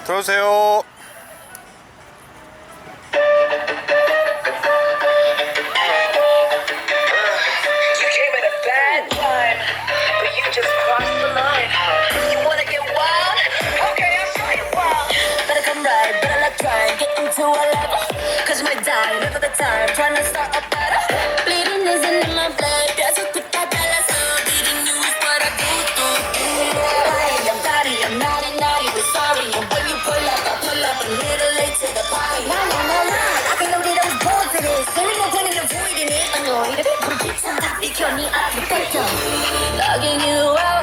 들어오세요. You came at a bad time, but you just crossed the line. You wanna get wild? Okay, I'll show you wild. Better come right, better not try and get into a level. Cause you might die, never the time, trying to start a battle. Bleeding isn't in my blood, that's what put that balance on. Bleeding you is what I do. I'm naughty, I'm naughty, naughty, but sorry. And when you pull up, I pull up a little late to the party. Nah, I can know that I was born for this. There ain't no point in avoiding it. Annoyed, but it's on top, it's your knee, I can bet you. Logging you out.